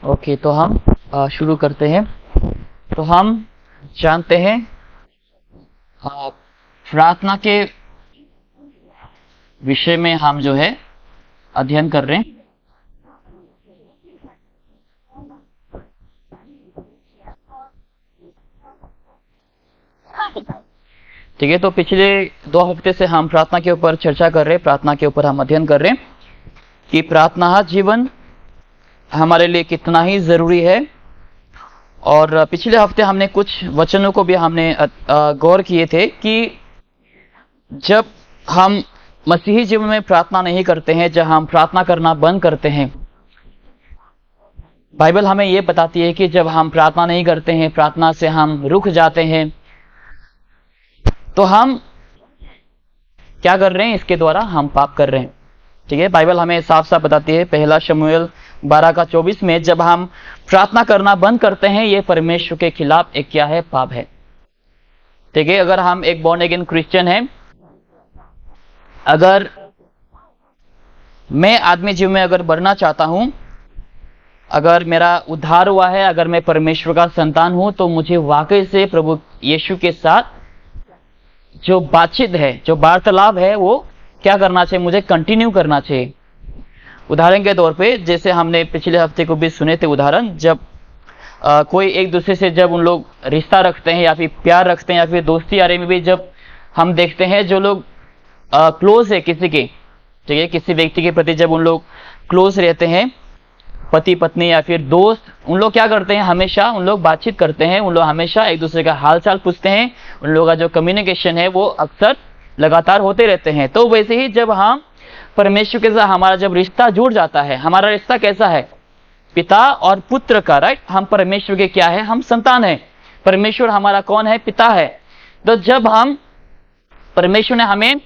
Okay, तो हम शुरू करते हैं। तो हम जानते हैं प्रार्थना के विषय में हम जो है अध्ययन कर रहे हैं। ठीक है, तो पिछले 2 हफ्ते से हम प्रार्थना के ऊपर चर्चा कर रहे हैं, प्रार्थना के ऊपर हम अध्ययन कर रहे हैं कि प्रार्थना जीवन हमारे लिए कितना ही जरूरी है। और पिछले हफ्ते हमने कुछ वचनों को भी हमने गौर किए थे कि जब हम मसीही जीवन में प्रार्थना नहीं करते हैं, जब हम प्रार्थना करना बंद करते हैं, बाइबल हमें यह बताती है कि जब हम प्रार्थना नहीं करते हैं, प्रार्थना से हम रुक जाते हैं, तो हम क्या कर रहे हैं? इसके द्वारा हम पाप कर रहे हैं। ठीक है, बाइबल हमें साफ साफ बताती है, 1 शमूएल 12:24 में, जब हम प्रार्थना करना बंद करते हैं, ये परमेश्वर के खिलाफ एक क्या है? पाप है। ठीक है, अगर हम एक बॉर्न अगेन क्रिश्चियन हैं, अगर मैं आदमी जीवन में अगर बढ़ना चाहता हूं, अगर मेरा उद्धार हुआ है, अगर मैं परमेश्वर का संतान हूं, तो मुझे वाकई से प्रभु यीशु के साथ जो बातचीत है, जो वार्तालाप है, वो क्या करना चाहिए? मुझे कंटिन्यू करना चाहिए। उदाहरण के तौर पे, जैसे हमने पिछले हफ्ते को भी सुने थे उदाहरण, जब कोई एक दूसरे से जब उन लोग रिश्ता रखते हैं या फिर प्यार रखते हैं या फिर दोस्ती यारी में भी जब हम देखते हैं जो लोग क्लोज है किसी के, ठीक है, किसी व्यक्ति के प्रति जब उन लोग क्लोज रहते हैं, पति पत्नी या फिर दोस्त, उन लोग क्या करते हैं? हमेशा उन लोग बातचीत करते हैं, उन लोग हमेशा एक दूसरे का हाल चाल पूछते हैं, उन लोगों का जो कम्युनिकेशन है वो अक्सर लगातार होते रहते हैं। तो वैसे ही जब हम परमेश्वर के साथ हमारा जब रिश्ता जुड़ जाता है, हमारा रिश्ता कैसा है? पिता और पुत्र का, राइट? हम परमेश्वर के क्या है? हम संतान है। परमेश्वर हमारा कौन है? पिता है। तो जब हम, परमेश्वर ने हमें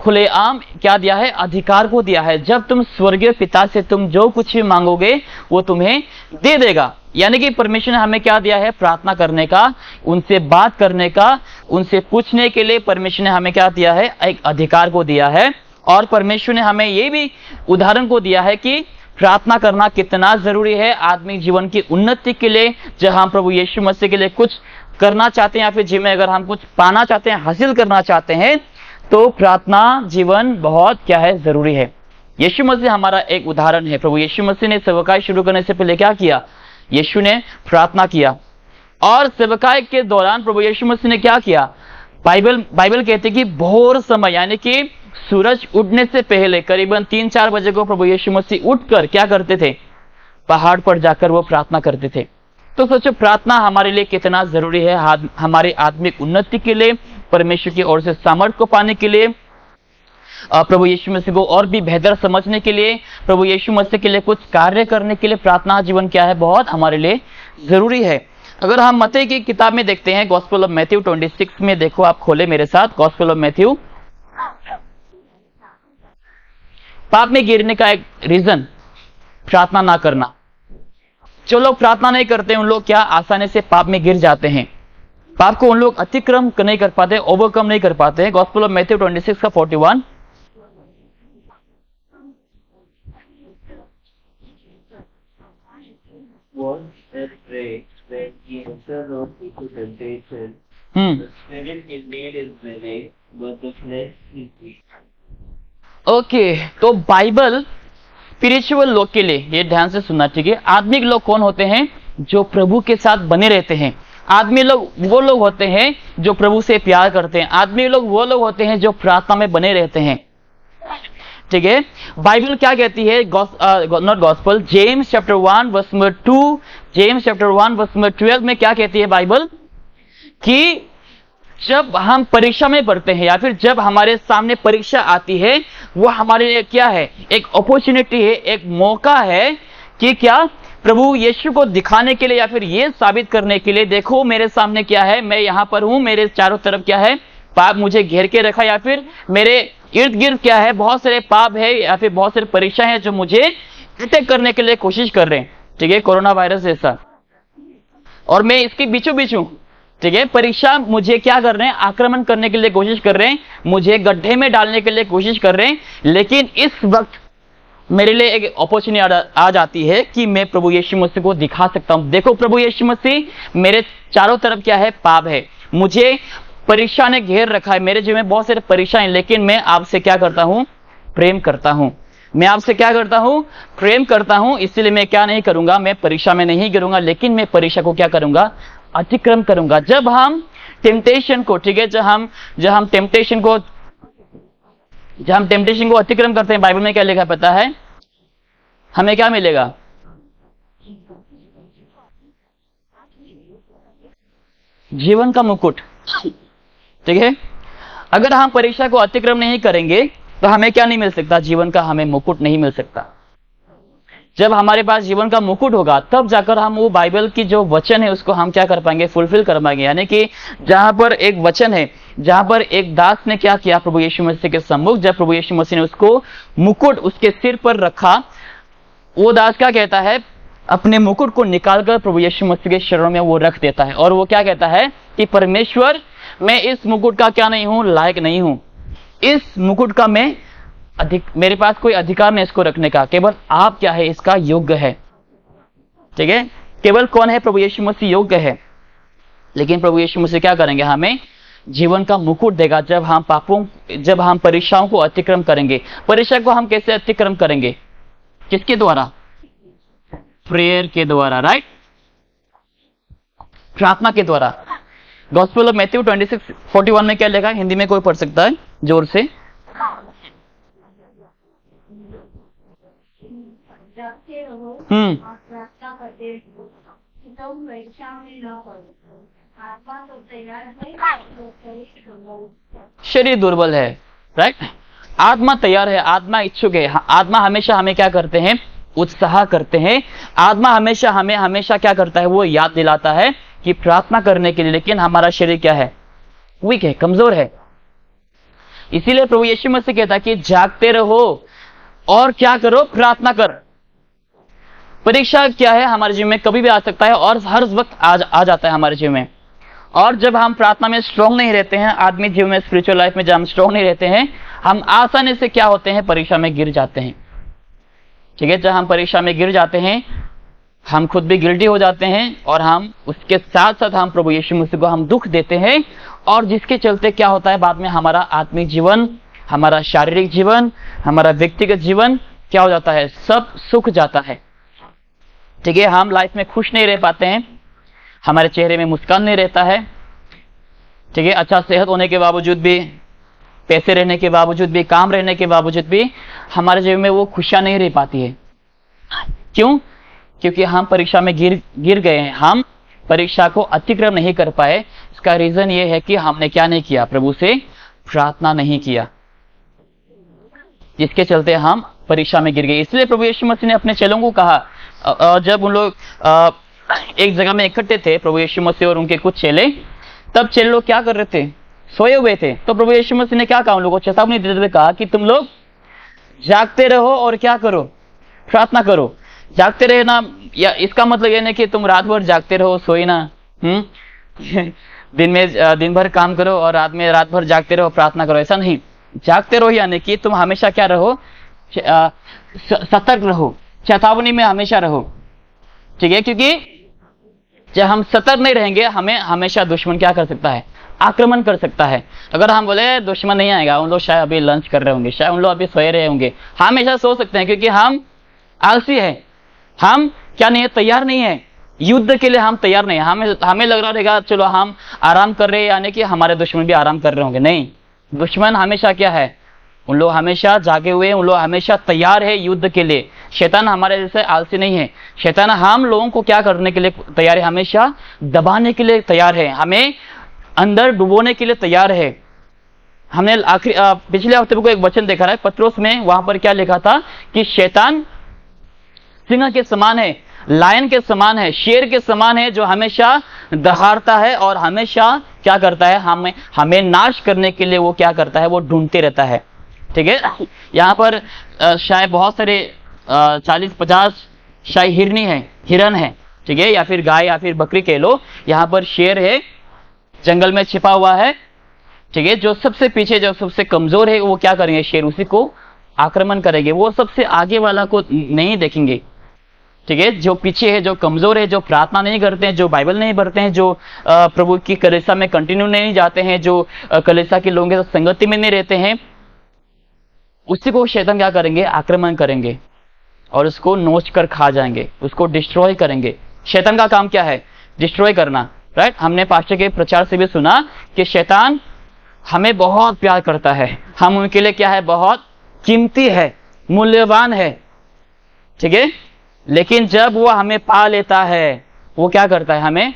खुलेआम क्या दिया है? अधिकार को दिया है। जब तुम स्वर्गीय पिता से तुम जो कुछ भी मांगोगे वो तुम्हें दे देगा। यानी कि परमेश्वर ने हमें क्या दिया है? प्रार्थना करने का, उनसे बात करने का, उनसे पूछने के लिए परमेश्वर ने हमें क्या दिया है? एक अधिकार को दिया है। और परमेश्वर ने हमें ये भी उदाहरण को दिया है कि प्रार्थना करना कितना जरूरी है आदमी जीवन की उन्नति के लिए। जब हम प्रभु यीशु मसीह के लिए कुछ करना चाहते हैं या फिर जीवन में अगर हम कुछ पाना चाहते हैं, हासिल करना चाहते हैं, तो प्रार्थना जीवन बहुत क्या है? जरूरी है। यीशु मसीह हमारा एक उदाहरण है। प्रभु यीशु मसीह ने सेवकाई शुरू करने से पहले क्या किया? यीशु ने प्रार्थना किया। और सेवकाई के दौरान प्रभु यीशु मसीह ने क्या किया? बाइबल कहती है कि भोर समय, यानी कि सूरज उठने से पहले करीबन 3-4 बजे को प्रभु यीशु मसीह उठकर क्या करते थे? पहाड़ पर जाकर वो प्रार्थना करते थे। तो सोचो प्रार्थना हमारे लिए कितना जरूरी है, हमारे आत्मिक उन्नति के लिए, परमेश्वर की ओर से सामर्थ्य को पाने के लिए, प्रभु यीशु मसीह को और भी बेहतर समझने के लिए, प्रभु यीशु मसीह के लिए कुछ कार्य करने के लिए प्रार्थना जीवन क्या है? बहुत हमारे लिए जरूरी है। अगर हम मत्ती की किताब में देखते हैं, गॉस्पेल ऑफ मैथ्यू 26 में देखो, आप खोले मेरे साथ गॉस्पेल ऑफ मैथ्यू। पाप में गिरने का एक रीजन प्रार्थना ना करना। जो लोग प्रार्थना नहीं करते उन लोग क्या आसानी से पाप में गिर जाते हैं। पाप को उन लोग अतिक्रम नहीं कर पाते, ओवरकम नहीं कर पाते। गॉस्पेल ऑफ मैथ्यू 26 का 41। ओके, तो बाइबल स्पिरिचुअल लोग के लिए, ये ध्यान से सुनना, ठीक है? आत्मिक लोग कौन होते हैं? जो प्रभु के साथ बने रहते हैं। आदमी लोग वो लोग होते हैं जो प्रभु से प्यार करते हैं। आदमी लोग वो लोग होते हैं जो प्रार्थना में बने रहते हैं। ठीक है, बाइबल क्या कहती है? Not gospel, James chapter 1 verse number 2, James chapter 1 verse number 12 में क्या कहती है बाइबल? कि जब हम परीक्षा में पढ़ते हैं या फिर जब हमारे सामने परीक्षा आती है, वो हमारे लिए क्या है? एक अपॉर्चुनिटी है, एक मौका है कि क्या? प्रभु यीशु को दिखाने के लिए या फिर ये साबित करने के लिए, देखो मेरे सामने क्या है, मैं यहां पर हूं, मेरे चारों तरफ क्या है? पाप मुझे घेर के रखा, या फिर मेरे इर्द गिर्द क्या है? बहुत सारे पाप है या फिर बहुत सारी परीक्षा है जो मुझे अटैक करने के लिए कोशिश कर रहे हैं। ठीक है, कोरोना वायरस जैसा, और मैं इसके बीचों बीच हूं। ठीक है, परीक्षा मुझे क्या कर रहे हैं? आक्रमण करने के लिए कोशिश कर रहे हैं, मुझे गड्ढे में डालने के लिए कोशिश कर रहे हैं। लेकिन इस वक्त मेरे लिए एक अपॉर्चुनिटी आ जाती है कि मैं प्रभु यीशु मसीह को दिखा सकता हूं। देखो प्रभु यीशु मसीह, मेरे चारों तरफ क्या है? पाप है, मुझे परीक्षा ने घेर रखा है, मेरे जीवन में बहुत सारे परीक्षा है, लेकिन मैं आपसे क्या करता हूं? प्रेम करता हूं। मैं आपसे क्या करता हूं? प्रेम करता हूं। इसलिए मैं क्या नहीं करूंगा? मैं परीक्षा में नहीं गिरूंगा, लेकिन मैं परीक्षा को क्या करूंगा? अतिक्रम करूंगा। जब हम टेम्पटेशन को, ठीक है, जब हम टेम्पटेशन को अतिक्रम करते हैं, बाइबल में क्या लिखा पता है? हमें क्या मिलेगा? जीवन का मुकुट। ठीक है, अगर हम परीक्षा को अतिक्रम नहीं करेंगे तो हमें क्या नहीं मिल सकता? जीवन का हमें मुकुट नहीं मिल सकता। जब हमारे पास जीवन का मुकुट होगा, तब जाकर हम वो बाइबल की जो वचन है उसको हम क्या कर पाएंगे? फुलफिल कर पाएंगे। यानी कि जहां पर एक वचन है, जहां पर एक दास ने क्या किया प्रभु यीशु मसीह के सम्मुख, जब प्रभु यीशु मसीह ने उसको मुकुट उसके सिर पर रखा, वो दास क्या कहता है? अपने मुकुट को निकालकर प्रभु यीशु मसीह के शरणों में वो रख देता है, और वो क्या कहता है कि परमेश्वर, मैं इस मुकुट का क्या नहीं हूं? लायक नहीं हूं। इस मुकुट का मेरे पास कोई अधिकार नहीं इसको रखने का, केवल आप क्या है? इसका योग्य है। ठीक है, केवल कौन है? प्रभु यीशु मसीह योग्य है। लेकिन प्रभु यीशु मसीह क्या करेंगे? हमें जीवन का मुकुट देगा जब हम परीक्षाओं को अतिक्रम करेंगे। परीक्षा को हम कैसे अतिक्रम करेंगे? किसके द्वारा? प्रेयर के द्वारा, राइट? प्रार्थना के द्वारा। गॉस्पेल ऑफ मैथ्यू 26:41 में क्या लिखा है? हिंदी में कोई पढ़ सकता है जोर से? शरीर दुर्बल है, राइट? आत्मा तैयार है, आत्मा इच्छुक है। आत्मा हमेशा हमें क्या करते हैं? उत्साह करते हैं। आत्मा हमेशा क्या करता है? वो याद दिलाता है कि प्रार्थना करने के लिए, लेकिन हमारा शरीर क्या है? वीक है, कमजोर है। इसीलिए प्रभु यीशु मसीह कहता है कि जागते रहो और क्या करो? प्रार्थना कर। परीक्षा क्या है? हमारे जीवन में कभी भी आ सकता है और हर वक्त आ जाता है हमारे जीवन में। और जब हम प्रार्थना में स्ट्रांग नहीं रहते हैं, आदमी जीवन में, स्पिरिचुअल लाइफ में जब हम स्ट्रांग नहीं रहते हैं, हम आसानी से क्या होते हैं? परीक्षा में गिर जाते हैं। ठीक है, जब हम परीक्षा में गिर जाते हैं, हम खुद भी गिल्टी हो जाते हैं, और हम उसके साथ साथ हम प्रभु यीशु मसीह को हम दुख देते हैं, और जिसके चलते क्या होता है? बाद में हमारा आत्मिक जीवन, हमारा शारीरिक जीवन, हमारा व्यक्तिगत जीवन क्या हो जाता है? सब सूख जाता है। ठीक है, हम लाइफ में खुश नहीं रह पाते हैं, हमारे चेहरे में मुस्कान नहीं रहता है। ठीक है, अच्छा सेहत होने के बावजूद भी, पैसे रहने के बावजूद भी, काम रहने के बावजूद भी हमारे जीवन में वो खुशियां नहीं रह पाती है। क्यों? क्योंकि हम परीक्षा में गिर गए हैं, हम परीक्षा को अतिक्रम नहीं कर पाए। इसका रीजन ये है कि हमने क्या नहीं किया? प्रभु से प्रार्थना नहीं किया, जिसके चलते हम परीक्षा में गिर गए। इसलिए प्रभु यीशु मसीह ने अपने चेलों को कहा, जब उन लोग एक जगह में इकट्ठे थे, प्रभु यीशु मसीह और उनके कुछ चेले, तब चेले लोग क्या कर रहे थे? सोए हुए थे। तो प्रभु यीशु मसीह ने क्या कहा? उन लोगों को चेतावनी देते हुए कहा कि तुम लोग जागते रहो और क्या करो? प्रार्थना करो। जागते रहना, या इसका मतलब यह नहीं कि तुम रात भर जागते रहो, सोई ना। दिन भर काम करो और रात भर जागते रहो, प्रार्थना करो, ऐसा नहीं। जागते रहो यानी कि तुम हमेशा क्या रहो? सतर्क रहो, चेतावनी में हमेशा रहो। ठीक है, क्योंकि जब हम सतर्क नहीं रहेंगे, हमें हमेशा दुश्मन क्या कर सकता है? आक्रमण कर सकता है। अगर हम बोले दुश्मन नहीं आएगा, उन लोग शायद अभी लंच कर रहे होंगे, शायद उन लोग अभी सोए रहे होंगे, हमेशा सो सकते हैं, क्योंकि हम आलसी है। हम क्या नहीं है? तैयार नहीं है युद्ध के लिए, हम तैयार नहीं है। हमें लग रहा रहेगा चलो हम आराम कर रहे हैं, यानी कि हमारे दुश्मन भी आराम कर रहे होंगे। नहीं, दुश्मन हमेशा क्या है? उन लोग हमेशा जागे हुए हैं, उन लोग हमेशा तैयार है युद्ध के लिए। शैतान हमारे जैसे आलसी नहीं है। शैतान हम लोगों को क्या करने के लिए तैयार है? हमेशा दबाने के लिए तैयार है, हमें अंदर डुबोने के लिए तैयार है। हमने पिछले हफ्ते को एक वचन देखा है पत्रोस में, वहां पर क्या लिखा था कि शैतान सिंह के समान है, लायन के समान है, शेर के समान है, जो हमेशा दहाड़ता है और हमेशा क्या करता है? हमें नाश करने के लिए वो क्या करता है? वो ढूंढते रहता है। ठीक है, यहाँ पर शायद बहुत सारे 40-50 शायद हिरन है। ठीक है, या फिर गाय या फिर बकरी कह लो। यहाँ पर शेर है, जंगल में छिपा हुआ है। ठीक है, जो सबसे पीछे, जो सबसे कमजोर है, वो क्या करेंगे? शेर उसी को आक्रमण करेंगे, वो सबसे आगे वाला को नहीं देखेंगे। ठीक है, जो पीछे है, जो कमजोर है, जो प्रार्थना नहीं करते हैं, जो बाइबल नहीं पढ़ते हैं, जो प्रभु की कलीसिया में कंटिन्यू नहीं जाते हैं, जो कलीसिया के लोगों के साथ संगति में नहीं रहते हैं, उसी को शैतान क्या करेंगे? आक्रमण करेंगे और उसको नोच कर खा जाएंगे, उसको डिस्ट्रॉय करेंगे। शैतान का काम क्या है? डिस्ट्रॉय करना, राइट। हमने पास्टर के प्रचार से भी सुना कि शैतान हमें बहुत प्यार करता है, हम उनके लिए क्या है? बहुत कीमती है, मूल्यवान है। ठीक है, लेकिन जब वो हमें पा लेता है, वो क्या करता है? हमें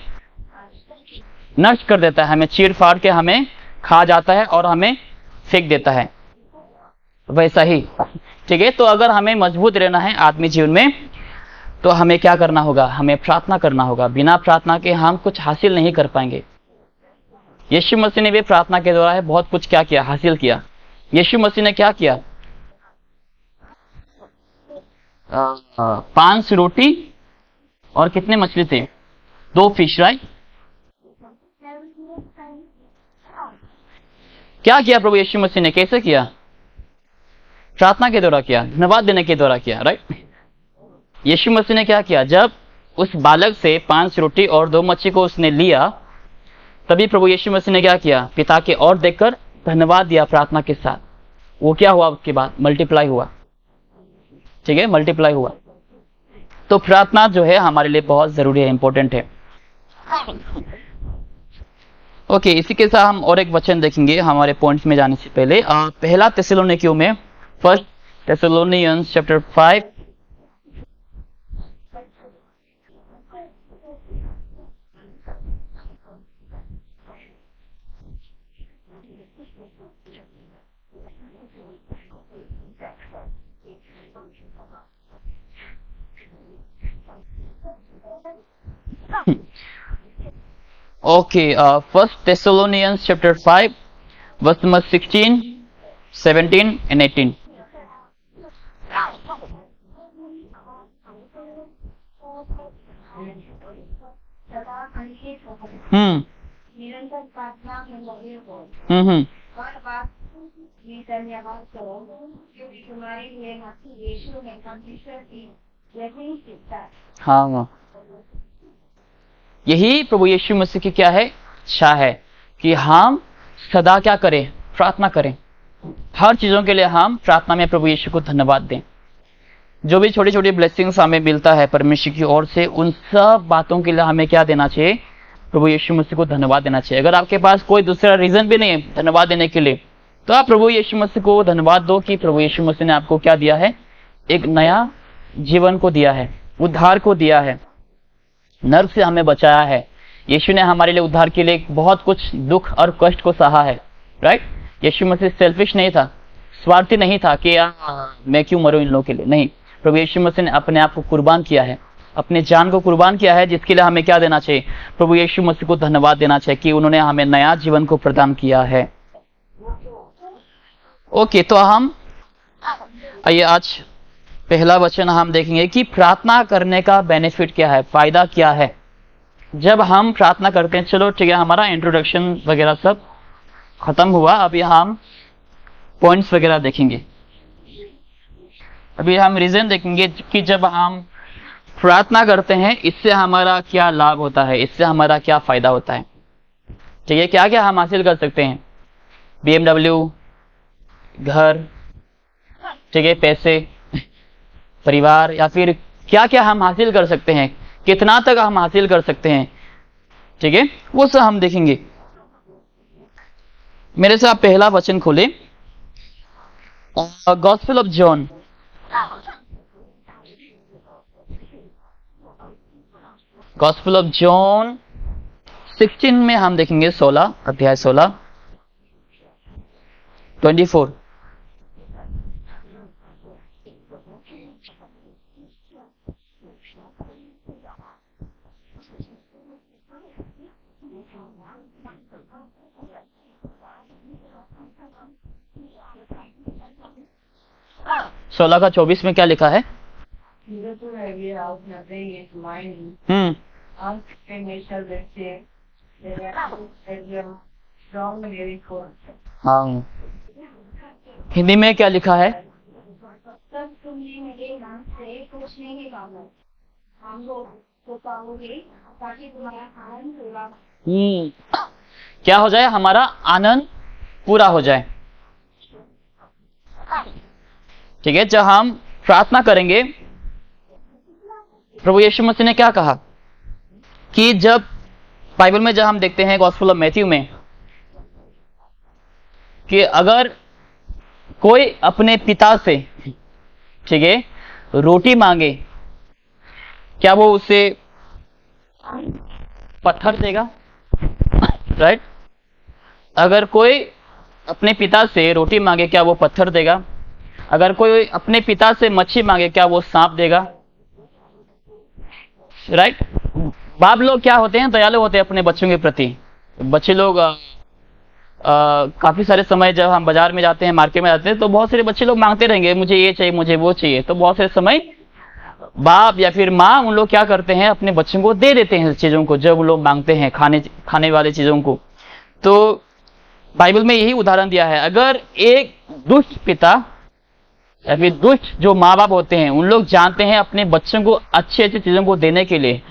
नष्ट कर देता है, हमें चीर फाड़ के हमें खा जाता है और हमें फेंक देता है। वैसा ही, ठीक है। तो अगर हमें मजबूत रहना है आत्मिक जीवन में, तो हमें क्या करना होगा? हमें प्रार्थना करना होगा। बिना प्रार्थना के हम कुछ हासिल नहीं कर पाएंगे। यीशु मसीह ने भी प्रार्थना के द्वारा बहुत कुछ क्या किया? हासिल किया। यीशु मसीह ने क्या किया? 5 रोटी और कितने मछली थे? 2 फिश, राइट। क्या किया प्रभु यीशु मसीह ने? कैसे किया? प्रार्थना के द्वारा किया, धन्यवाद देने के द्वारा किया, राइट। यीशु मसीह ने क्या किया? जब उस बालक से 5 रोटी और 2 मच्छी को उसने लिया, तभी प्रभु यीशु मसीह ने क्या किया? पिता के ओर देखकर धन्यवाद दिया प्रार्थना के साथ। वो क्या हुआ? उसके बाद मल्टीप्लाई हुआ। ठीक है, मल्टीप्लाई हुआ। तो प्रार्थना जो है हमारे लिए बहुत जरूरी है, इंपॉर्टेंट है। ओके, इसी के साथ हम और एक वचन देखेंगे हमारे पॉइंट्स में जाने से पहले। पहला थिस्सलुनीकियों में, 1 Thessalonians chapter 5 Okay, 1 Thessalonians chapter 5, verse number 16, 17 and 18. निरंतर प्रार्थना में लगे हो हम्म और बात में धन्यवाद करो, क्योंकि तुम्हारे लिए मसीह यीशु ने परमेश्वर की यही शिक्षा है। हाँ, यही प्रभु यीशु मसीह की क्या है? इच्छा है कि हम सदा क्या करें? प्रार्थना करें। हर चीजों के लिए हम प्रार्थना में प्रभु यीशु को धन्यवाद दें। जो भी छोटी छोटी ब्लेसिंग्स हमें मिलता है परमेश्वर की ओर से, उन सब बातों के लिए हमें क्या देना चाहिए? प्रभु यीशु मसीह को धन्यवाद देना चाहिए। अगर आपके पास कोई दूसरा रीजन भी नहीं है धन्यवाद देने के लिए, तो आप प्रभु यीशु मसीह को धन्यवाद दो कि प्रभु यीशु मसीह ने आपको क्या दिया है? एक नया जीवन को दिया है, उद्धार को दिया है, नर्क से हमें बचाया है। यीशु ने हमारे लिए उद्धार के लिए बहुत कुछ दुख और कष्ट को सहा है, राइट। यीशु मसीह सेल्फिश नहीं था, स्वार्थी नहीं था कि मैं क्यों मरूं इन लोगों के लिए। नहीं, प्रभु यीशु मसीह ने अपने आप को कुर्बान किया है, अपने जान को कुर्बान किया है, जिसके लिए हमें क्या देना चाहिए? प्रभु यीशु मसीह को धन्यवाद देना चाहिए कि उन्होंने हमें नया जीवन को प्रदान किया है। ओके, तो हम आइए आज पहला वचन हम देखेंगे कि प्रार्थना करने का बेनिफिट क्या है, फायदा क्या है जब हम प्रार्थना करते हैं। चलो ठीक है, हमारा इंट्रोडक्शन वगैरह सब खत्म हुआ, अभी हम पॉइंट्स वगैरह देखेंगे। अभी हम रीजन देखेंगे कि जब हम प्रार्थना करते हैं इससे हमारा क्या लाभ होता है, इससे हमारा क्या फायदा होता है। ठीक है, क्या क्या हम हासिल कर सकते हैं? BMW, घर, ठीक है, पैसे, परिवार, या फिर क्या क्या हम हासिल कर सकते हैं, कितना तक हम हासिल कर सकते हैं। ठीक है, वो सब हम देखेंगे। मेरे से आप पहला वचन खोले, gospel of John, gospel of John 16 में हम देखेंगे 16, अध्याय 16, 24। सोलह का 24 में क्या लिखा है? हाँ, हिंदी में क्या लिखा है? कुछ नहीं पाओगे, हम लोग तो पाओगे ताकि तुम्हारा आनंद पूरा क्या हो जाए? हमारा आनंद पूरा हो जाए। ठीक है, जब हम प्रार्थना करेंगे, प्रभु यीशु मसीह ने क्या कहा कि जब बाइबल में जब हम देखते हैं गॉस्पेल ऑफ मैथ्यू में कि अगर कोई अपने पिता से, ठीक है, रोटी मांगे, क्या वो उसे पत्थर देगा? राइट? अगर कोई अपने पिता से रोटी मांगे, क्या वो पत्थर देगा? अगर कोई अपने पिता से मच्छी मांगे, क्या वो सांप देगा? राइट? बाप लोग क्या होते हैं? दयालु होते हैं अपने बच्चों के प्रति। बच्चे लोग काफी सारे समय जब हम बाजार में जाते हैं, मार्केट में जाते हैं, तो बहुत सारे बच्चे लोग मांगते रहेंगे, मुझे ये चाहिए, मुझे वो चाहिए। तो बहुत सारे समय बाप या फिर माँ उन लोग क्या करते हैं? अपने बच्चों को दे देते हैं चीजों को, जब वो लोग मांगते हैं खाने वाले चीजों को। तो बाइबल में यही उदाहरण दिया है। अगर एक दुष्ट पिता या फिर दुष्ट जो माँ बाप होते हैं, उन लोग जानते हैं अपने बच्चों को अच्छी अच्छी चीजों को देने के लिए,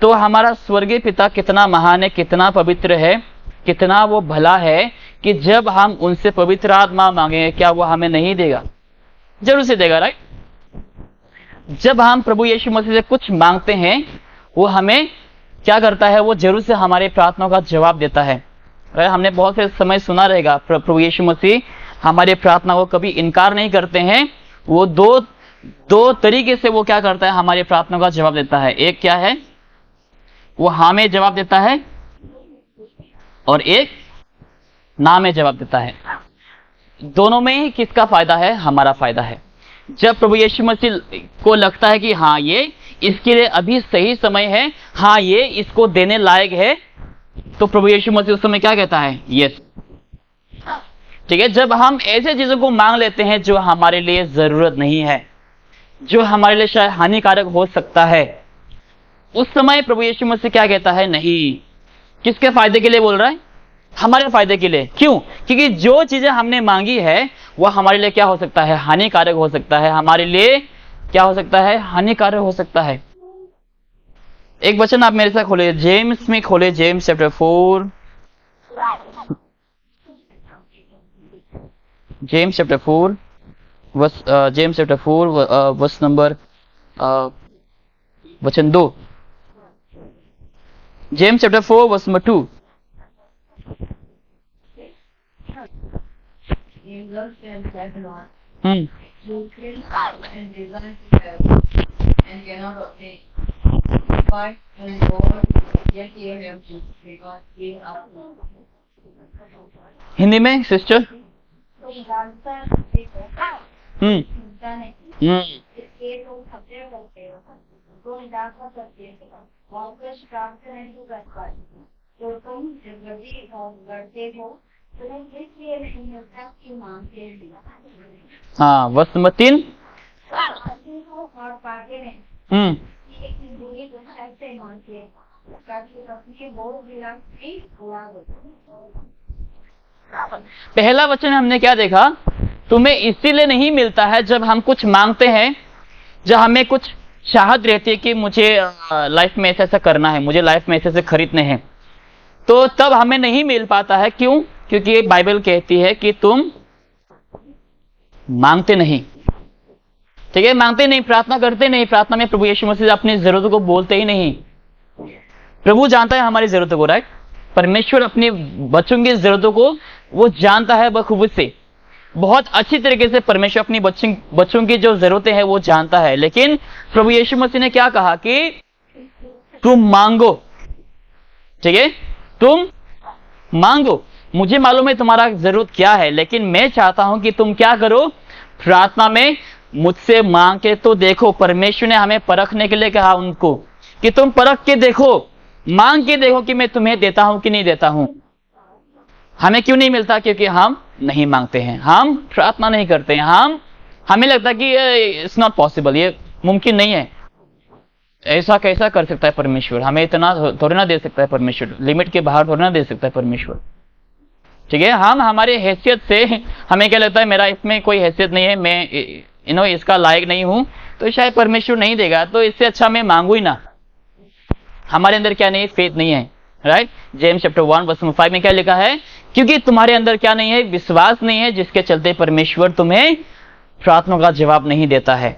तो हमारा स्वर्गीय पिता कितना महान है, कितना पवित्र है, कितना वो भला है कि जब हम उनसे पवित्र आत्मा मांगे, क्या वो हमें नहीं देगा? जरूर से देगा। राइट? जब हम प्रभु यीशु मसीह से कुछ मांगते हैं, वो हमें क्या करता है? वो जरूर से हमारे प्रार्थनाओं का जवाब देता है। हमने बहुत से समय सुना रहेगा, प्रभु यीशु मसीह हमारे प्रार्थना को कभी इनकार नहीं करते हैं। वो दो तरीके से वो क्या करता है? हमारे प्रार्थना का जवाब देता है। एक क्या है? वो हाँ में जवाब देता है, और एक ना में जवाब देता है। दोनों में ही किसका फायदा है? हमारा फायदा है। जब प्रभु यीशु मसीह को लगता है कि हाँ, ये इसके लिए अभी सही समय है, हाँ ये इसको देने लायक है, तो प्रभु यीशु मसीह उस समय क्या कहता है? यस। ठीक है, जब हम ऐसे चीजों को मांग लेते हैं जो हमारे लिए जरूरत नहीं है, जो हमारे लिए शायद हानिकारक हो सकता है, उस समय प्रभु यीशु मसीह क्या कहता है? नहीं। किसके फायदे के लिए बोल रहा है? हमारे फायदे के लिए। क्यों? क्योंकि जो चीजें हमने मांगी है वह हमारे लिए क्या हो सकता है? हानिकारक हो सकता है। हमारे लिए क्या हो सकता है? हानिकारक हो सकता है। एक वचन आप मेरे साथ खोले, जेम्स में खोले, James chapter 4, James chapter 4 verse number वचन 2। James chapter 4 verse number 2। You kill and desire to have and cannot obtain. Fight and war, yet ye have to, because ye are Hindi में सिस्टर? तुम जानता देखो चिंता नहीं, इसके तुम खतरे करते हो, तुम डाका करते हो, वापस प्राप्त नहीं कर पाते, तो तुम जगदी और लड़ते हो, तुम इसलिए नहीं होता कि मांगते हो। हाँ, वर्ष नंबर 3। और पागे नहीं, एक जिंदगी तुम ऐसे मांगते, ताकि अपने बोझ विलास भी हुआ हो। पहला वचन हमने क्या देखा? तुम्हें इसीलिए नहीं मिलता है जब हम कुछ मांगते हैं, जब हमें कुछ चाहत रहती है कि मुझे लाइफ में ऐसा ऐसा करना है, मुझे लाइफ में ऐसे ऐसे खरीदने हैं, तो तब हमें नहीं मिल पाता है। क्यों? क्योंकि बाइबल कहती है कि तुम मांगते नहीं। ठीक है, मांगते नहीं, प्रार्थना करते नहीं। प्रार्थना में प्रभु यीशु मसीह अपनी जरूरतों को बोलते ही नहीं। प्रभु जानता है हमारी जरूरतों को। राइट? परमेश्वर अपने बच्चों की जरूरतों को वो जानता है बखूबी से, बहुत अच्छी तरीके से। परमेश्वर अपनी बच्चों की जो जरूरतें हैं वो जानता है। लेकिन प्रभु यीशु मसीह ने क्या कहा कि तुम मांगो। ठीक है, तुम मांगो। मुझे मालूम है तुम्हारा जरूरत क्या है, लेकिन मैं चाहता हूं कि तुम क्या करो? प्रार्थना में मुझसे मांग के तो देखो। परमेश्वर ने हमें परखने के लिए कहा उनको कि तुम परख के देखो, मांग के देखो कि मैं तुम्हें देता हूं कि नहीं देता हूं। हमें क्यों नहीं मिलता? क्योंकि हम नहीं मांगते हैं, हम प्रार्थना नहीं करते हैं। हमें लगता है कि इट्स नॉट पॉसिबल, ये मुमकिन नहीं है। ऐसा कैसा कर सकता है परमेश्वर? हमें इतना थोड़ी ना दे सकता है परमेश्वर, लिमिट के बाहर थोड़ी ना दे सकता है परमेश्वर। ठीक है, हम हमारे हैसियत से, हमें क्या लगता है मेरा इसमें कोई हैसियत नहीं है, मैं इसका लायक नहीं हूं, तो शायद परमेश्वर नहीं देगा, तो इससे अच्छा मैं मांगू ही ना। हमारे अंदर क्या नहीं है? फेथ नहीं है, राइट। जेम्स चैप्टर 1 वर्स 5 में क्या लिखा है? क्योंकि तुम्हारे अंदर क्या नहीं है? विश्वास नहीं है, जिसके चलते परमेश्वर तुम्हें प्रार्थना का जवाब नहीं देता है।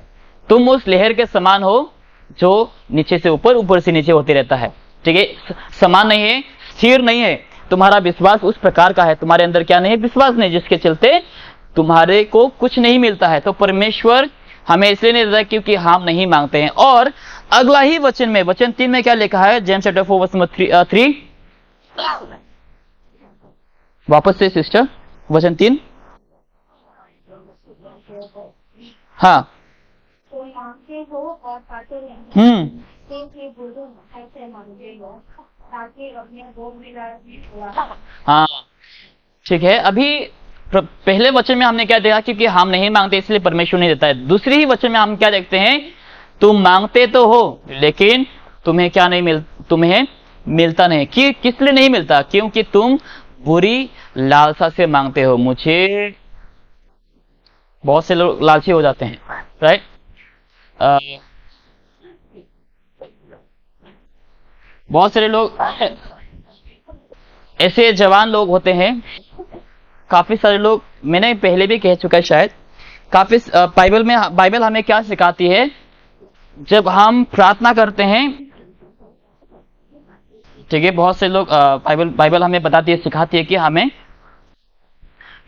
तुम उस लहर के समान हो जो नीचे से ऊपर, ऊपर से नीचे होते रहता है, ठीक है। समान नहीं है, स्थिर नहीं है। तुम्हारा विश्वास उस प्रकार का है, तुम्हारे अंदर क्या नहीं है? विश्वास नहीं, जिसके चलते तुम्हारे को कुछ नहीं मिलता है। तो परमेश्वर हमें इसलिए नहीं देता क्योंकि हम नहीं मांगते हैं। और अगला ही वचन में, वचन 3 में क्या लिखा है? जेम्स चैप्टर 4 वर्स 3, वापस से सिस्टर, वचन 3। हाँ, तो मांगते हो और पाते नहीं, क्योंकि बुजुर्ग ऐसे मांगते हो ताकि अपने भोग मिला। हाँ, ठीक है। अभी पहले वचन में हमने क्या देखा? क्योंकि हम नहीं मांगते इसलिए परमेश्वर नहीं देता है। दूसरे ही वचन में हम क्या देखते हैं? तुम मांगते तो हो लेकिन तुम्हें क्या नहीं तुम्हें मिलता नहीं। किस लिए नहीं मिलता? क्योंकि तुम बुरी लालसा से मांगते हो। मुझे बहुत से लोग लालची हो जाते हैं, राइट। बहुत सारे लोग ऐसे जवान लोग होते हैं, काफी सारे लोग, मैंने पहले भी कह चुका है शायद, काफी बाइबल हमें क्या सिखाती है? जब हम प्रार्थना करते हैं, ठीक है, बहुत से लोग बाइबल हमें बताती है, सिखाती है कि हमें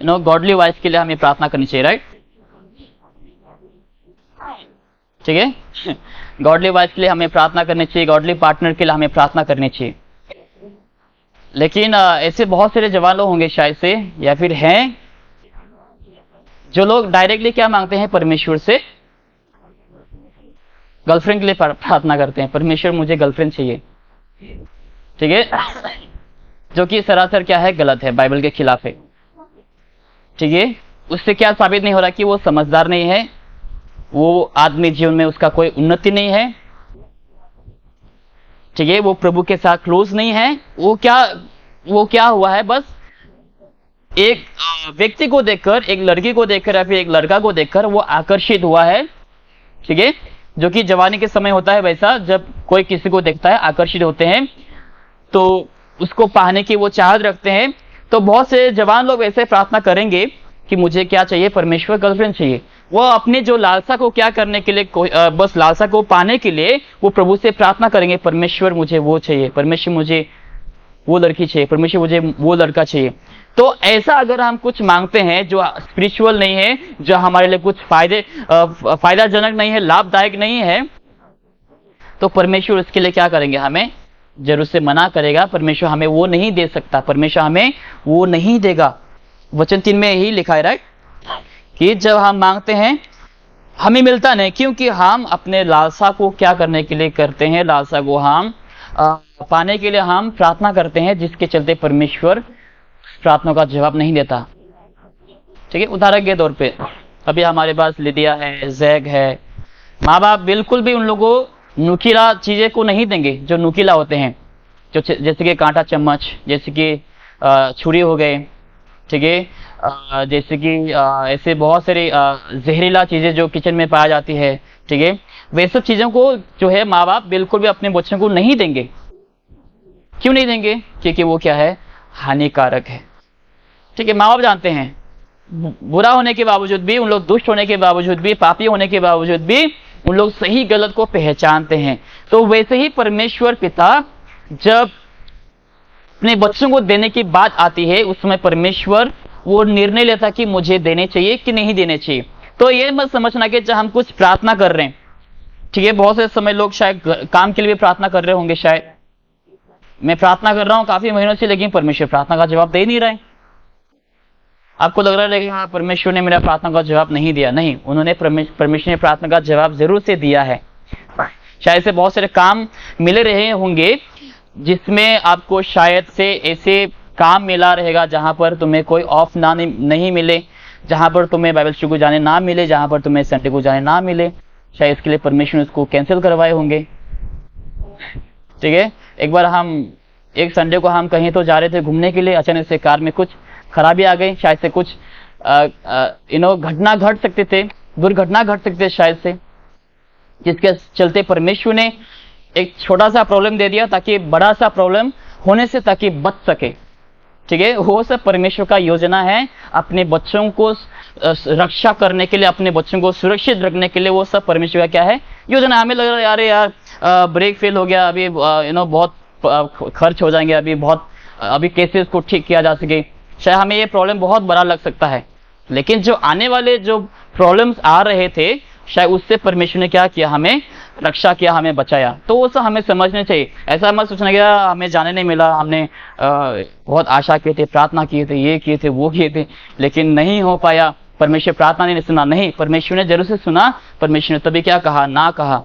गॉडली वाइफ के लिए हमें प्रार्थना करनी चाहिए, राइट, ठीक है। गॉडली वाइफ के लिए हमें प्रार्थना करनी चाहिए, गॉडली पार्टनर के लिए हमें प्रार्थना करनी चाहिए। लेकिन ऐसे बहुत सारे जवान लोग होंगे शायद से, या फिर हैं, जो लोग डायरेक्टली क्या मांगते हैं? परमेश्वर से गर्लफ्रेंड के लिए प्रार्थना करते हैं। परमेश्वर मुझे गर्लफ्रेंड चाहिए, ठीक है, जो कि सरासर क्या है? गलत है, बाइबल के खिलाफ है, ठीक है। उससे क्या साबित नहीं हो रहा कि वो समझदार नहीं है, वो आदमी जीवन में उसका कोई उन्नति नहीं है, ठीक है, वो प्रभु के साथ क्लोज नहीं है। वो क्या हुआ है? बस एक व्यक्ति को देखकर, एक लड़की को देखकर या फिर एक लड़का को देखकर वो आकर्षित हुआ है, ठीक है, जो कि जवानी के समय होता है वैसा, जब कोई किसी को देखता है आकर्षित होते हैं तो उसको पाने की वो चाहत रखते हैं। तो बहुत से जवान लोग ऐसे प्रार्थना करेंगे कि मुझे क्या चाहिए? परमेश्वर गर्लफ्रेंड चाहिए। वो अपने जो लालसा को क्या करने के लिए, बस लालसा को पाने के लिए वो प्रभु से प्रार्थना करेंगे, परमेश्वर मुझे वो चाहिए, परमेश्वर मुझे वो लड़की चाहिए, परमेश्वर मुझे वो लड़का चाहिए। तो ऐसा अगर हम कुछ मांगते हैं जो स्पिरिचुअल नहीं है, जो हमारे लिए कुछ फायदाजनक नहीं है, लाभदायक नहीं है, तो परमेश्वर उसके लिए क्या करेंगे? हमें जरूर से मना करेगा। परमेश्वर हमें वो नहीं दे सकता, परमेश्वर हमें वो नहीं देगा। वचन 3 में यही लिखा है, राइट, कि जब हम मांगते हैं हमें मिलता नहीं, क्योंकि हम अपने लालसा को क्या करने के लिए करते हैं? लालसा को हम पाने के लिए हम प्रार्थना करते हैं, जिसके चलते परमेश्वर प्रार्थना का जवाब नहीं देता, ठीक है। उदाहरण के तौर पे अभी हमारे पास लिदिया है, जैग है, माँ बाप बिल्कुल भी उन लोगों को नुकीला चीजें को नहीं देंगे जो नुकीला होते हैं, जो जैसे कि कांटा चम्मच, जैसे कि छुरी हो गए, ठीक है, जैसे कि ऐसे बहुत सारी जहरीला चीजें जो किचन में पाया जाती है, ठीक है, वे सब चीजों को जो है माँ बाप बिल्कुल भी अपने बच्चों को नहीं देंगे। क्यों नहीं देंगे? क्योंकि वो क्या है? हानिकारक है, ठीक है। माँ बाप जानते हैं, बुरा होने के बावजूद भी, उन लोग दुष्ट होने के बावजूद भी, पापी होने के बावजूद भी उन लोग सही गलत को पहचानते हैं। तो वैसे ही परमेश्वर पिता जब अपने बच्चों को देने की बात आती है, उस समय परमेश्वर वो निर्णय लेता कि मुझे देने चाहिए कि नहीं देने चाहिए। तो ये मत समझना कि जब हम कुछ प्रार्थना कर रहे हैं, ठीक है, बहुत से समय लोग शायद काम के लिए भी प्रार्थना कर रहे होंगे, शायद मैं प्रार्थना कर रहा हूं काफी महीनों से, लेकिन परमेश्वर प्रार्थना का जवाब दे नहीं रहे। आपको लग रहा है कि हाँ, परमेश्वर ने मेरा प्रार्थना का जवाब नहीं दिया। नहीं, उन्होंने परमेश्वर ने प्रार्थना का जवाब जरूर से दिया है। शायद से बहुत सारे काम मिले रहे होंगे जिसमें आपको शायद से ऐसे काम मिला रहेगा जहां पर तुम्हें कोई ऑफ नहीं मिले, जहां पर तुम्हें बाइबल स्टडी को जाने ना मिले, जहां पर तुम्हें संडे को जाने ना मिले। शायद इसके लिए परमेश्वर ने उसको कैंसिल करवाए होंगे, ठीक है। एक बार हम एक संडे को हम कहीं तो जा रहे थे घूमने के लिए, अचानक से कार में कुछ खराबी आ गई, शायद से कुछ घटना घट सकते थे, दुर्घटना घट सकते थे शायद से, जिसके चलते परमेश्वर ने एक छोटा सा प्रॉब्लम दे दिया ताकि बड़ा सा प्रॉब्लम होने से ताकि बच सके। ठीक है, वो सब परमेश्वर का योजना है अपने बच्चों को रक्षा करने के लिए, अपने बच्चों को सुरक्षित रखने के लिए। वो सब परमेश्वर का क्या है, योजना। हमें लग रहा है यार ब्रेक फेल हो गया, अभी बहुत खर्च हो जाएंगे, अभी कैसे इसको ठीक किया जा सके। शायद हमें ये प्रॉब्लम बहुत बड़ा लग सकता है, लेकिन जो आने वाले जो प्रॉब्लम्स आ रहे थे, शायद उससे परमेश्वर ने क्या किया, हमें रक्षा किया, हमें बचाया। तो वो सब हमें समझना चाहिए। ऐसा मत सोचना कि हमें जाने नहीं मिला, हमने बहुत आशा किए थे, प्रार्थना किए थे, ये किए थे, वो किए थे, लेकिन नहीं हो पाया। परमेश्वर प्रार्थना नहीं सुना, नहीं, परमेश्वर ने जरूर से सुना। परमेश्वर ने तभी क्या कहा, ना कहा।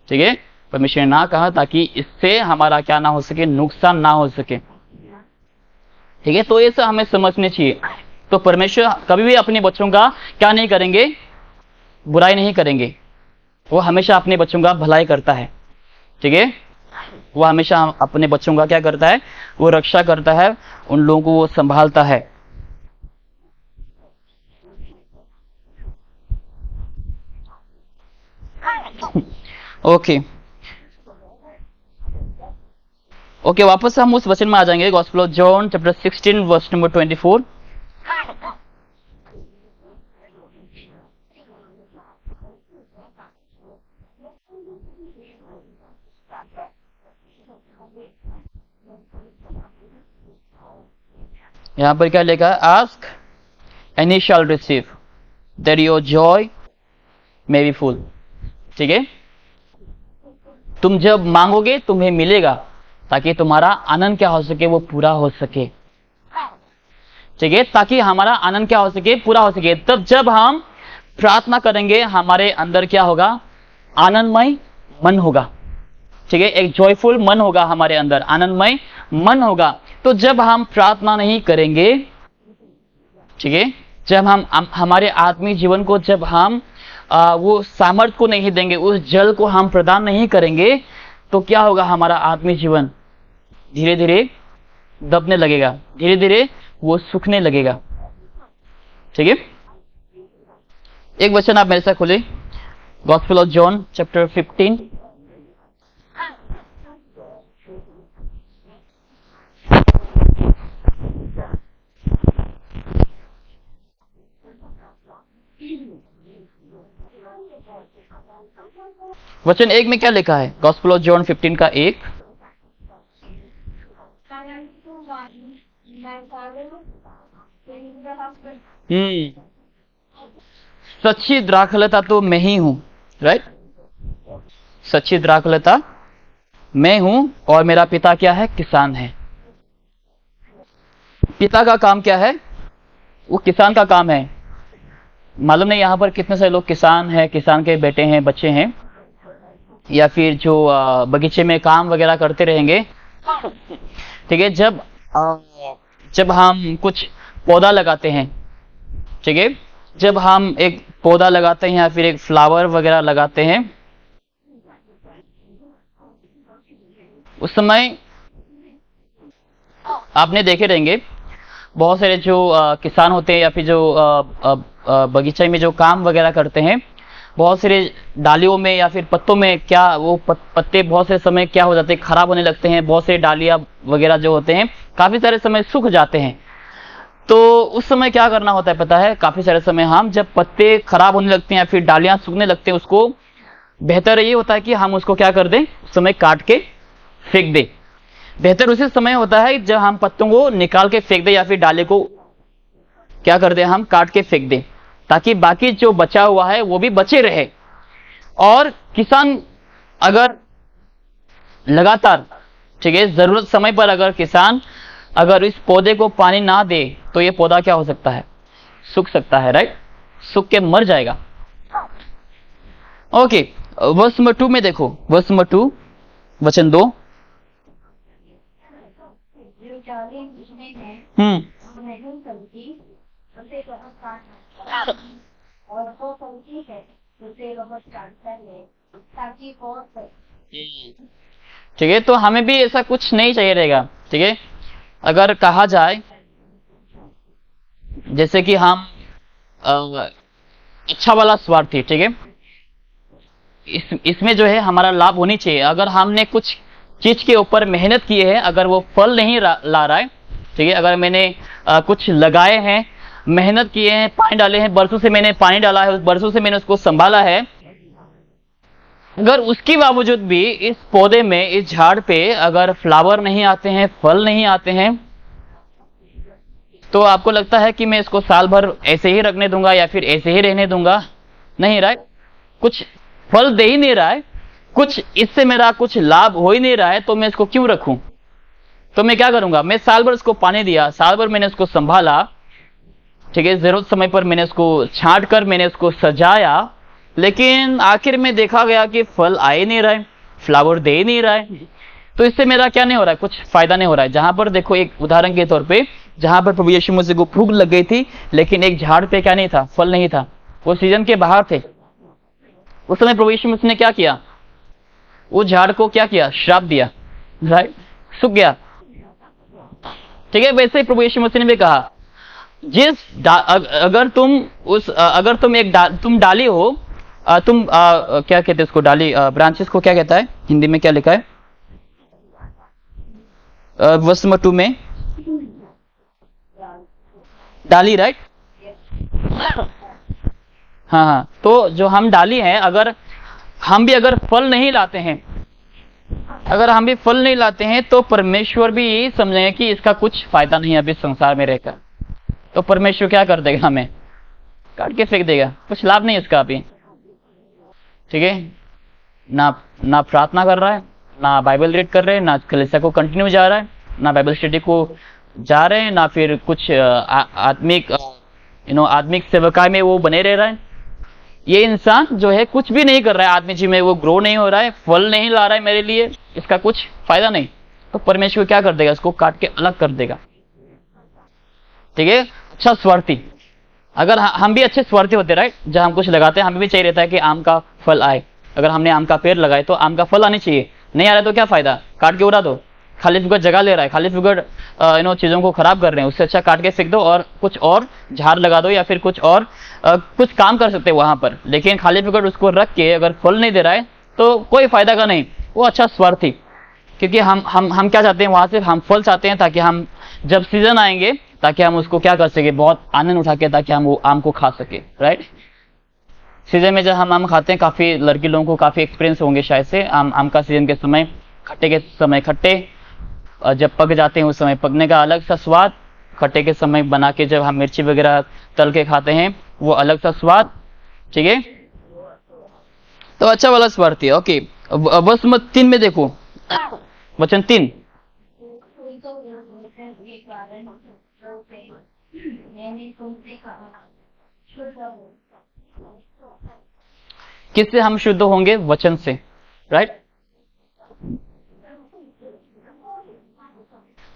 ठीक है, परमेश्वर ने ना कहा ताकि इससे हमारा क्या ना हो सके, नुकसान ना हो सके। ठीक है, तो ये सब हमें समझने चाहिए। तो परमेश्वर कभी भी अपने बच्चों का क्या नहीं करेंगे, बुराई नहीं करेंगे। वो हमेशा अपने बच्चों का भलाई करता है। ठीक है, वो हमेशा अपने बच्चों का क्या करता है, वो रक्षा करता है, उन लोगों को वो संभालता है। ओके ओके, वापस हम उस वचन में आ जाएंगे, gospel of John chapter 16 verse number 24। यहां पर क्या लिखा है, ask and you shall receive that your joy may be full. ठीक है, तुम जब मांगोगे तुम्हें मिलेगा, ताकि तुम्हारा आनंद क्या हो सके, वो पूरा हो सके। ठीक है, ताकि हमारा आनंद क्या हो सके, पूरा हो सके। तब जब हम प्रार्थना करेंगे, हमारे अंदर क्या होगा, आनंदमय मन होगा। ठीक है, एक जॉयफुल मन होगा हमारे अंदर, आनंदमय मन होगा। तो जब हम प्रार्थना नहीं करेंगे, ठीक है, जब हम हमारे आत्मिक जीवन को, जब हम वो सामर्थ्य को नहीं देंगे, उस जल को हम प्रदान नहीं करेंगे, तो क्या होगा, हमारा आत्मिक जीवन धीरे धीरे दबने लगेगा, धीरे धीरे वो सूखने लगेगा। ठीक है, एक वचन आप मेरे साथ खोले, गॉस्पेल ऑफ जॉन चैप्टर 15 वचन 1 में क्या लिखा है, गॉस्पेल ऑफ जॉन 15 का 1। सच्ची द्राक्षलता तो मैं ही हूं, राइट। सच्ची द्राक्षलता मैं हूं और मेरा पिता क्या है, किसान है। पिता का काम क्या है, वो किसान का काम है। मालूम नहीं यहां पर कितने सारे लोग किसान हैं, किसान के बेटे हैं, बच्चे हैं, या फिर जो बगीचे में काम वगैरह करते रहेंगे। ठीक है, जब हम कुछ पौधा लगाते हैं, ठीक है, जब हम एक पौधा लगाते हैं या फिर एक फ्लावर वगैरह लगाते हैं, उस समय आपने देखे रहेंगे बहुत सारे जो किसान होते हैं या फिर जो बगीचे में जो काम वगैरह करते हैं, बहुत सारे डालियों में या फिर पत्तों में क्या वो पत्ते बहुत से समय क्या हो जाते हैं, खराब होने लगते हैं। बहुत से डालियां वगैरह जो होते हैं काफी सारे समय सूख जाते हैं। तो उस समय क्या करना होता है पता है, काफी सारे समय हम जब पत्ते खराब होने लगते हैं या फिर डालियां सूखने लगते हैं, उसको बेहतर ये होता है कि हम उसको क्या कर दें, उस समय काट के फेंक दें। बेहतर उसी समय होता है जब हम पत्तों को निकाल के फेंक दें या फिर डाले को क्या कर दें, हम काट के फेंक दें, ताकि बाकी जो बचा हुआ है वो भी बचे रहे। और किसान अगर लगातार, ठीक है, जरूरत समय पर अगर किसान अगर इस पौधे को पानी ना दे तो ये पौधा क्या हो सकता है, सूख सकता है, राइट, सूख के मर जाएगा। ओके, वर्स नंबर 2 में देखो, वर्स नंबर 2 वचन 2। और वो पंछी है जिसे बहुत जानता है ताकि बहुत ठीक है, तो हमें भी ऐसा कुछ नहीं चाहिए रहेगा। ठीक है, अगर कहा जाए जैसे कि हम अच्छा वाला स्वार्थी, ठीक है, इसमें जो है हमारा लाभ होनी चाहिए। अगर हमने कुछ चीज के ऊपर मेहनत की है, अगर वो फल नहीं ला रहा है, ठीक है, अगर मैंने कुछ लगाए हैं, मेहनत किए हैं, पानी डाले हैं, बरसों से मैंने पानी डाला है, उस बरसों से मैंने उसको संभाला है, अगर उसके बावजूद भी इस पौधे में, इस झाड़ पे अगर फ्लावर नहीं आते हैं, फल नहीं आते हैं, तो आपको लगता है कि मैं इसको साल भर ऐसे ही रखने दूंगा या फिर ऐसे ही रहने दूंगा? नहीं, राइट? कुछ फल दे ही नहीं रहा है, कुछ इससे मेरा कुछ लाभ हो ही नहीं रहा है, तो मैं इसको क्यों रखूं? तो मैं क्या करूंगा? मैं साल भर इसको पानी दिया, साल भर मैंने इसको संभाला, ठीक है, जरूरत समय पर मैंने इसको छांट कर मैंने इसको सजाया, लेकिन आखिर में देखा गया कि फल आ ही नहीं रहा है, फ्लावर दे ही नहीं रहा है, तो इससे मेरा क्या नहीं हो रहा है? कुछ फायदा नहीं हो रहा है। जहां पर देखो, एक उदाहरण के तौर पे, जहां पर प्रभु यीशु मसीह को भूख लग गई थी, लेकिन एक झाड़ पे क्या नहीं था? फल नहीं था, वो सीजन के बाहर थे। उस समय प्रभु यीशु मसीह ने क्या किया? वो झाड़ को क्या किया? श्राप दिया, राइट? सूख गया, ठीक है। वैसे ही प्रभु यीशु मसीह ने भी कहा, अगर तुम डाली हो, क्या कहते हैं उसको? डाली, ब्रांचेस को क्या कहता है हिंदी में? क्या लिखा है वर्स नंबर 2 में? डाली, राइट? हाँ, तो जो हम डाली है, अगर हम भी अगर फल नहीं लाते हैं, अगर हम भी फल नहीं लाते हैं, तो परमेश्वर भी यही समझेंगे कि इसका कुछ फायदा नहीं है अभी संसार में रहकर। तो परमेश्वर क्या कर देगा? हमें काट के फेंक देगा, कुछ लाभ नहीं इसका अभी, ठीक है। ना प्रार्थना कर रहा है, ना बाइबल रीड कर रहे हैं, ना कलीसिया को कंटिन्यू जा रहा है, ना बाइबल स्टडी को जा रहे हैं, ना फिर कुछ आत्मिक सेवकाई में वो बने रह रहा है। ये इंसान जो है कुछ भी नहीं कर रहा है आत्मिक जी में, वो ग्रो नहीं हो रहा है, फल नहीं ला रहा है मेरे लिए, इसका कुछ फायदा नहीं। तो परमेश्वर क्या कर देगा? इसको काट के अलग कर देगा, ठीक है। अच्छा स्वार्थी, अगर हम भी अच्छे स्वार्थी होते, राइट, जब हम कुछ लगाते हैं, हमें भी चाहिए रहता है कि आम का फल आए। अगर हमने आम का पेड़ लगाए तो आम का फल आने चाहिए, नहीं आ रहा है तो क्या फायदा? काट के उड़ा दो, खाली फुकट जगह ले रहा है, खाली फुकट चीजों को खराब कर रहे हैं, उससे अच्छा काट के फेंक दो और कुछ और झाड़ लगा दो, या फिर कुछ और कुछ काम कर सकते हैं वहां पर। लेकिन खाली फुकट उसको रख के अगर फल नहीं दे रहा है तो कोई फायदा का नहीं, वो अच्छा स्वार्थी। क्योंकि हम क्या चाहते हैं? वहां से हम फल चाहते हैं, ताकि हम जब सीजन आएंगे, ताकि हम उसको क्या कर सके? बहुत आनंद उठा के, ताकि हम वो आम को खा सके, राइट। सीजन में जब हम आम खाते हैं, काफी लड़की लोगों को काफी एक्सपीरियंस होंगे शायद से, आम का सीजन के समय, खट्टे के समय खट्टे, जब पक जाते हैं उस समय पकने का अलग सा स्वाद, खट्टे के समय बना के जब हम मिर्ची वगैरह तल के खाते हैं, वो अलग सा स्वाद, ठीक है। तो अच्छा वाला स्वार्थी है, ओके। वर्ष 3 में देखो, वचन 3, किससे हम शुद्ध होंगे? वचन से, राइट।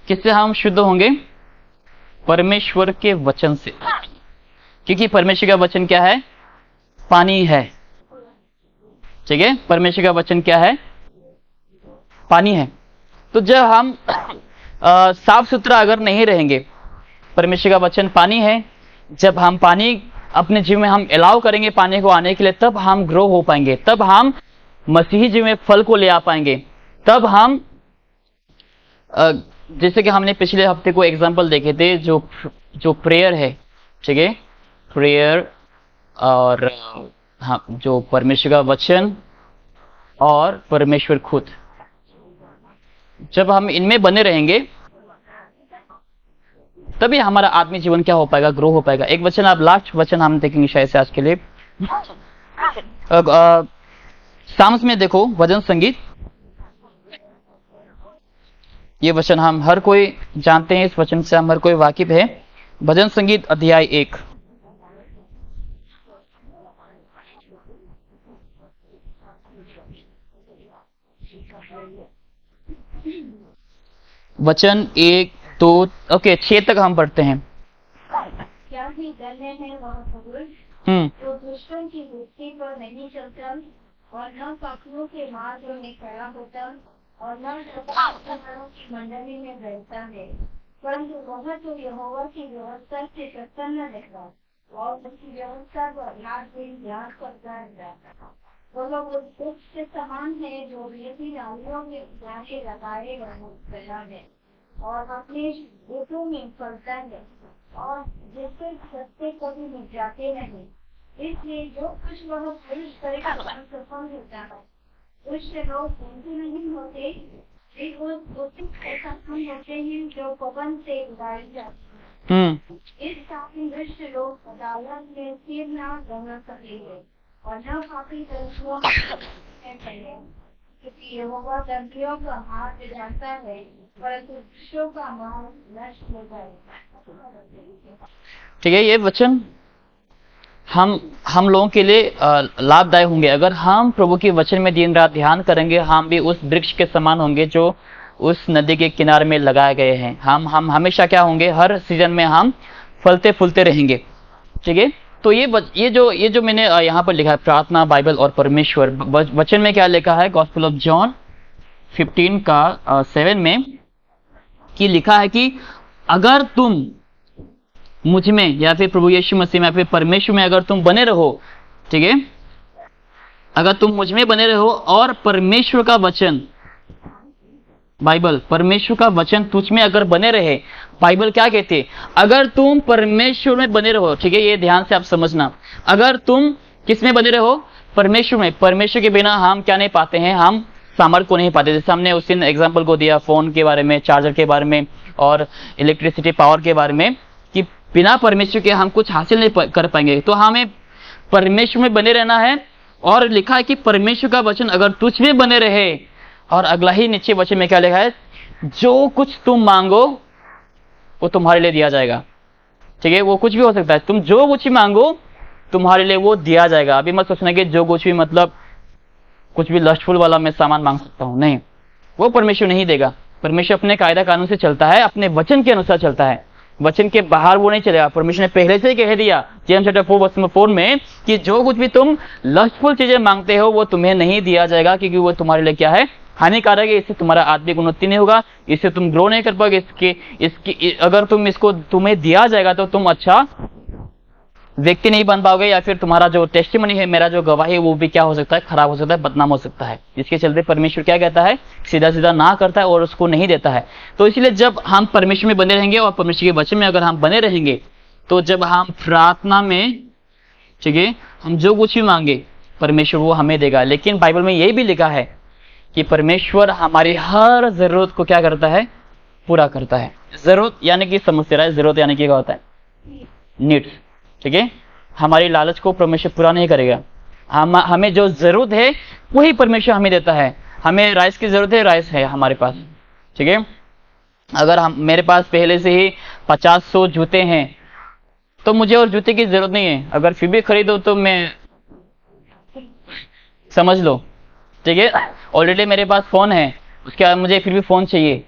किससे हम शुद्ध होंगे? परमेश्वर के वचन से, क्योंकि परमेश्वर का वचन क्या है? पानी है, ठीक है। परमेश्वर का वचन क्या है? पानी है। तो जब हम साफ सुथरा अगर नहीं रहेंगे, परमेश्वर का वचन पानी है, जब हम पानी अपने जीवन में हम अलाउ करेंगे पानी को आने के लिए, तब हम ग्रो हो पाएंगे, तब हम मसीही जीवन में फल को ले आ पाएंगे, तब हम जैसे कि हमने पिछले हफ्ते को एग्जांपल देखे थे, जो प्रेयर है, ठीक है, प्रेयर और हाँ, जो परमेश्वर का वचन और परमेश्वर खुद, जब हम इनमें बने रहेंगे, तभी हमारा आत्मिक जीवन क्या हो पाएगा? ग्रो हो पाएगा। एक वचन, आप लास्ट वचन हम देखेंगे शायद से आज के लिए, साम्स में देखो, भजन संगीत, ये वचन हम हर कोई जानते हैं, इस वचन से हम हर कोई वाकिफ है। भजन संगीत अध्याय 1, वचन 1, 2, ओके 6 तक हम पढ़ते हैं। क्या ही धन्य है वह पुरुष जो दुष्टों की युक्ति पर नहीं चलता, और न पापियों के मार्ग में खड़ा होता, और न शराबखोरों की मंडली में बैठता है, परंतु वह जो यहोवा की व्यवस्था से प्रसन्न रहता और उसकी व्यवस्था को रात दिन याद करता रहता। वो लोग उस वृक्ष के समान है जो रेती डालियों में जाके लगाए गया है और अपने ऋतु में फलता है और जिसके सस्ते कभी मिट जाते नहीं। इसलिए जो कुछ वह पुरुष करेगा सफल होता है। दुष्ट लोग पूंजी नहीं होते, वे ऐसा होते हैं जो पवन से उड़ाए जाते हैं। इस काफी दुष्ट लोग अदालत में सिर न गंगा सकेंगे और न काफी दर्शकों क्योंकि यहोवा दंडियों का हाथ जानता है परंतु दुष्टों का माल नष्ट हो जाएगा। ठीक है, ये वचन हम लोगों के लिए लाभदायक होंगे। अगर हम प्रभु के वचन में दिन रात ध्यान करेंगे, हम भी उस वृक्ष के समान होंगे जो उस नदी के किनारे में लगाए गए हैं। हम हमेशा क्या होंगे, हर सीजन में हम फलते फूलते रहेंगे। ठीक है, तो ये जो मैंने यहाँ पर लिखा है, प्रार्थना, बाइबल और परमेश्वर, वचन में क्या लिखा है, गॉस्पेल ऑफ जॉन 15 का 7 में कि लिखा है कि अगर तुम मुझ में या फिर प्रभु यीशु मसीह में या फिर परमेश्वर में अगर तुम बने रहो, ठीक है, अगर तुम मुझ में बने रहो और परमेश्वर का वचन, बाइबल, परमेश्वर का वचन तुझ में अगर बने रहे, बाइबल क्या कहती है, अगर तुम परमेश्वर में बने रहो, ठीक है, ये ध्यान से आप समझना, अगर तुम किस में बने रहो, परमेश्वर में। परमेश्वर के बिना हम क्या नहीं पाते हैं, हम सामर्थ को नहीं पाते। जैसे हमने उस दिन एग्जाम्पल को दिया फोन के बारे में, चार्जर के बारे में और इलेक्ट्रिसिटी पावर के बारे में, कि बिना परमेश्वर के हम कुछ हासिल नहीं कर पाएंगे। तो हमें परमेश्वर में बने रहना है। और लिखा है कि परमेश्वर का वचन अगर तुझ में बने रहे, और अगला ही नीचे वचन में क्या लिखा है, जो कुछ तुम मांगो वो तुम्हारे लिए दिया जाएगा। ठीक है, वो कुछ भी हो सकता है, तुम जो कुछ भी मांगो तुम्हारे लिए वो दिया जाएगा। अभी मत सोचना कि जो कुछ भी मतलब कुछ भी लस्टफुल वाला मैं सामान मांग सकता हूं, नहीं, वो परमेश्वर नहीं देगा। परमेश्वर अपने कायदा कानून से चलता है, अपने वचन के अनुसार चलता है, वचन के बाहर वो नहीं चलेगा। परमेश्वर ने पहले से ही कह दिया जेम्स चैप्टर 4 में कि जो कुछ भी तुम लस्टफुल चीजें मांगते हो वो तुम्हें नहीं दिया जाएगा, क्योंकि वो तुम्हारे लिए क्या है, हानिकारक है। इससे तुम्हारा आत्मिक उन्नति नहीं होगा, इससे तुम ग्रो नहीं कर पाओगे। इसकी अगर तुम इसको तुम्हें दिया जाएगा तो तुम अच्छा व्यक्ति नहीं बन पाओगे, या फिर तुम्हारा जो टेस्टिमनी है, मेरा जो गवाही है, वो भी क्या हो सकता है, खराब हो सकता है, बदनाम हो सकता है। इसके चलते परमेश्वर क्या कहता है, सीधा सीधा ना करता है और उसको नहीं देता है। तो इसलिए जब हम परमेश्वर में बने रहेंगे और परमेश्वर के वचन में अगर हम बने रहेंगे, तो जब हम प्रार्थना में, ठीक है, हम जो कुछ भी मांगे परमेश्वर वो हमें देगा। लेकिन बाइबल में यही भी लिखा है कि परमेश्वर हमारी हर जरूरत को क्या करता है, पूरा करता है। जरूरत यानी कि समझ रहा है, जरूरत यानी कि क्या होता है, नीड्स। ठीक है, हमारी लालच को परमेश्वर पूरा नहीं करेगा। हमें जो जरूरत है वही परमेश्वर हमें देता है। हमें राइस की जरूरत है, राइस है हमारे पास। ठीक है, अगर मेरे पास पहले से ही 50-100 जूते हैं तो मुझे और जूते की जरूरत नहीं है। अगर फिर भी खरीदो तो मैं, समझ लो, ठीक है, ऑलरेडी मेरे पास फोन है, उसके बाद मुझे फिर भी फोन चाहिए,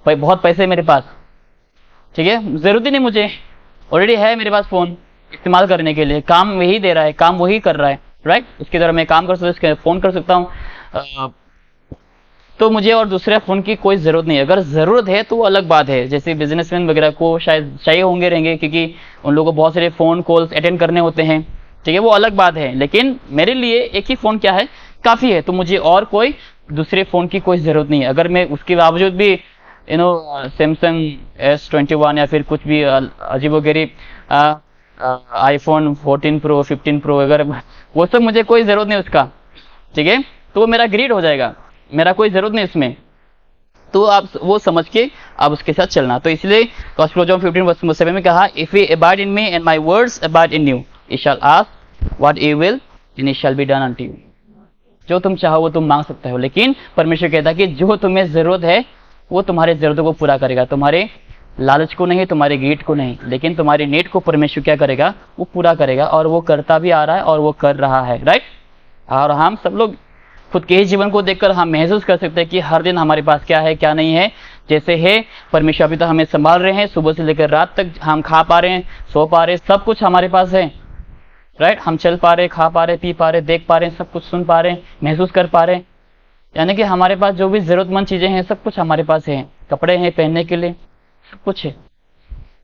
भाई बहुत पैसे मेरे पास, ठीक है, जरूरत ही नहीं मुझे, ऑलरेडी है मेरे पास फोन इस्तेमाल करने के लिए, काम वही दे रहा है, काम वही कर रहा है, राइट। उसके द्वारा मैं काम कर सकता हूँ, फोन कर सकता हूँ, तो मुझे और दूसरे फोन की कोई जरूरत नहीं है। अगर जरूरत है तो वो अलग बात है, जैसे बिजनेसमैन वगैरह को शायद चाहिए होंगे रहेंगे, क्योंकि उन लोगों को बहुत सारे फोन कॉल्स अटेंड करने होते हैं, ठीक है, वो अलग बात है। लेकिन मेरे लिए एक ही फोन क्या है, काफी है, तो मुझे और कोई दूसरे फोन की कोई जरूरत नहीं है। अगर मैं उसके बावजूद भी सैमसंग S21 या फिर कुछ भी अजीबोगरीब आईफोन 14 प्रो 15 प्रो, अगर वो सब मुझे कोई जरूरत नहीं उसका, ठीक है, तो वो मेरा ग्रीड हो जाएगा, मेरा कोई जरूरत नहीं इसमें। तो आप वो समझ के आप उसके साथ चलना। तो इसलिए गॉस्पेल ऑफ जॉन 15:7 में कहा, if you abide in me and my words abide in you, you shall ask what you will and it shall be done unto you. जो तुम चाहो वो तुम मांग सकते हो, लेकिन परमेश्वर कहता है कि जो तुम्हें जरूरत है वो तुम्हारे जरूरतों को पूरा करेगा, तुम्हारे लालच को नहीं, तुम्हारे गिट को नहीं, लेकिन तुम्हारी नीड को परमेश्वर क्या करेगा, वो पूरा करेगा। और वो करता भी आ रहा है और वो कर रहा है, राइट। और हम सब लोग खुद के ही जीवन को देखकर हम महसूस कर सकते हैं कि हर दिन हमारे पास क्या है क्या नहीं है। जैसे है परमेश्वर अभी तक हमें संभाल रहे हैं, सुबह से लेकर रात तक हम खा पा रहे हैं, सो पा रहे हैं, सब कुछ हमारे पास है, राइट। हम चल पा रहे, खा पा रहे, पी पा रहे, देख पा रहे, सब कुछ सुन पा रहे, महसूस कर पा रहे, यानी कि हमारे पास जो भी जरूरतमंद चीजें हैं सब कुछ हमारे पास है, कपड़े हैं पहनने के लिए, सब कुछ है।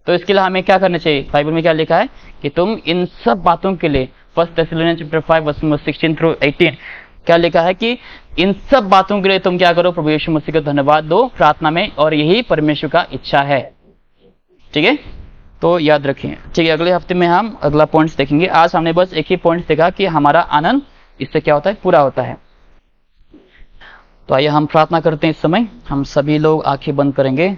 तो इसके लिए हमें क्या करना चाहिए, बाइबल में क्या लिखा है कि तुम इन सब बातों के लिए 1 Thessalonians chapter 5 verse number 16 through 18 क्या लिखा है कि इन सब बातों के लिए तुम क्या करो, प्रभु यीशु मसीह को धन्यवाद दो प्रार्थना में, और यही परमेश्वर का इच्छा है। ठीक है, तो याद रखें। ठीक है, अगले हफ्ते में हम अगला पॉइंट्स देखेंगे। आज हमने बस एक ही पॉइंट देखा कि हमारा आनंद इससे क्या होता है, पूरा होता है। तो आइए हम प्रार्थना करते हैं। इस समय हम सभी लोग आंखें बंद करेंगे।